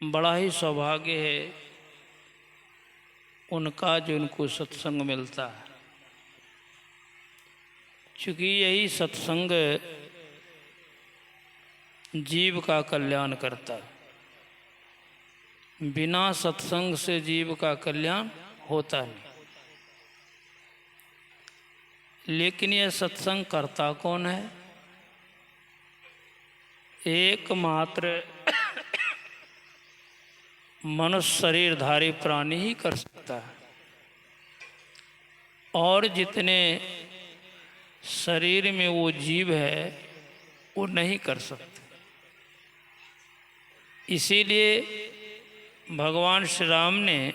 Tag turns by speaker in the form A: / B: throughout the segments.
A: बड़ा ही सौभाग्य है उनका जो उनको सत्संग मिलता है, क्योंकि यही सत्संग जीव का कल्याण करता है। बिना सत्संग से जीव का कल्याण होता नहीं। लेकिन यह सत्संग करता कौन है? एकमात्र मनुष्य शरीरधारी प्राणी ही कर सकता है, और जितने शरीर में वो जीव है वो नहीं कर सकते। इसीलिए भगवान श्री राम ने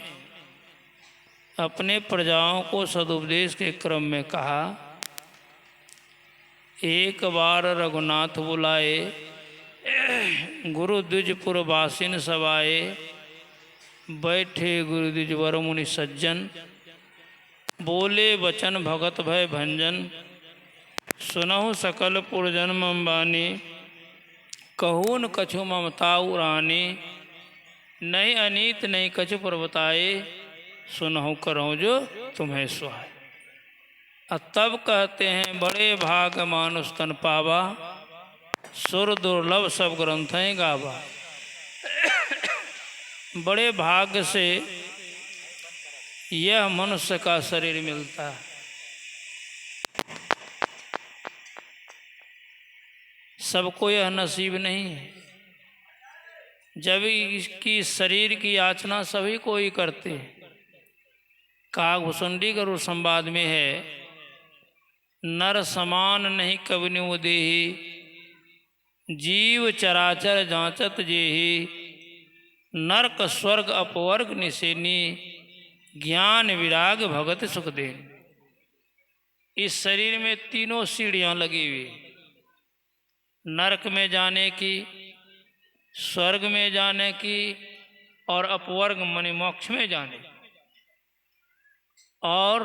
A: अपने प्रजाओं को सदुपदेश के क्रम में कहा, एक बार रघुनाथ बुलाए, गुरु द्विजपुर वासिन सवाए, बैठे गुरु द्विजवर मुनि सज्जन, बोले वचन भगत भय भंजन, सुनहु सकल पुरजन्म बानी, कहून कछु ममता उरानी, नहीं अनीत नहीं कछु पर बताए, सुनहु करो जो तुम्हें सुहाए। तब कहते हैं बड़े भाग मानुष तन पावा, सुर दुर्लभ सब ग्रंथें गावा। बड़े भाग्य से यह मनुष्य का शरीर मिलता है। सबको यह नसीब नहीं है। जब इसकी शरीर की याचना सभी को ही करते हैं। कागभूषुंडी गरुड़ संवाद में है, नर समान नहीं कवि देही, जीव चराचर जांचत जेही, नरक स्वर्ग अपवर्ग निसेनी, ज्ञान विराग भगत सुख देन। इस शरीर में तीनों सीढ़ियां लगी हुई, नरक में जाने की, स्वर्ग में जाने की, और अपवर्ग मनि मोक्ष में जाने की। और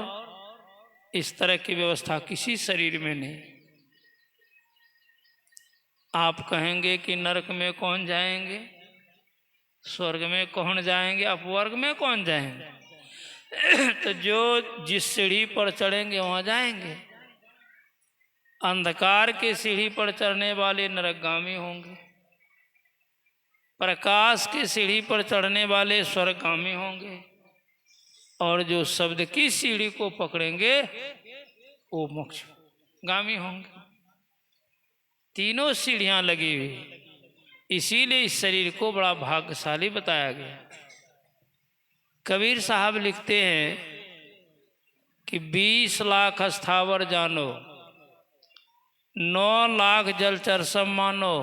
A: इस तरह की व्यवस्था किसी शरीर में नहीं। आप कहेंगे कि नरक में कौन जाएंगे, स्वर्ग में कौन जाएंगे, अपवर्ग में कौन जाएंगे? तो जो जिस सीढ़ी पर चढ़ेंगे वहां जाएंगे। अंधकार के सीढ़ी पर चढ़ने वाले नरकगामी होंगे, प्रकाश की सीढ़ी पर चढ़ने वाले स्वर्गगामी होंगे, और जो शब्द की सीढ़ी को पकड़ेंगे वो मोक्षगामी होंगे। तीनों सीढ़ियां लगी हुई, इसीलिए इस शरीर को बड़ा भाग्यशाली बताया गया। कबीर साहब लिखते हैं कि 20 लाख स्थावर जानो, 9 लाख जलचर सब मानो,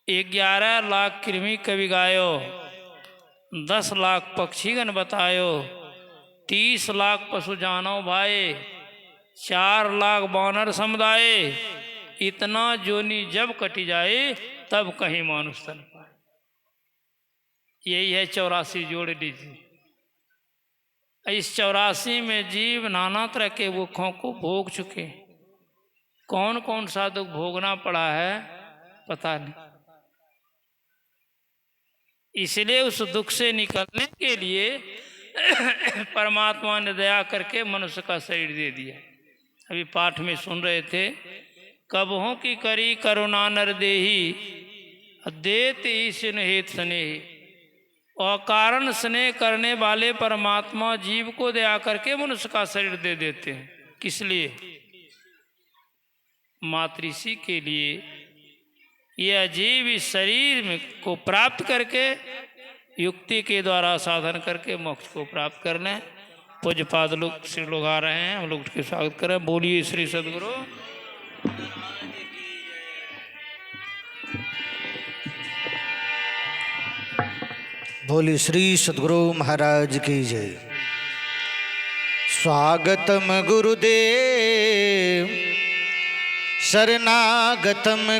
A: 11 लाख कृमि कवि गायो, 10 लाख पक्षीगण बतायो, 30 लाख पशु जानो भाए, 4 लाख बानर समुदाय, इतना जोनी जब कटी जाए तब कहीं मानुष तन पाए। यही है 84 जोड़ लीजिए। इस 84 में जीव नाना तरह के दुखों को भोग चुके। कौन कौन सा दुख भोगना पड़ा है पता नहीं। इसलिए उस दुख से निकलने के लिए परमात्मा ने दया करके मनुष्य का शरीर दे दिया। अभी पाठ में सुन रहे थे, कबहों की करी करुणा नर देही, देत ईश्वर हेत स्नेही। और कारण स्नेह करने वाले परमात्मा जीव को दया करके मनुष्य का शरीर दे देते हैं। किस लिए? मातृषि के लिए। यह जीव इस शरीर में को प्राप्त करके युक्ति के द्वारा साधन करके मोक्ष को प्राप्त कर लें। पूज्यपाद लोग श्री लोग आ रहे हैं, हम लोग उसके स्वागत करें। बोलिए श्री सद्गुरु।
B: बोली श्री सद्गुरु महाराज की जय। स्वागतम गुरुदेव, शरणागतम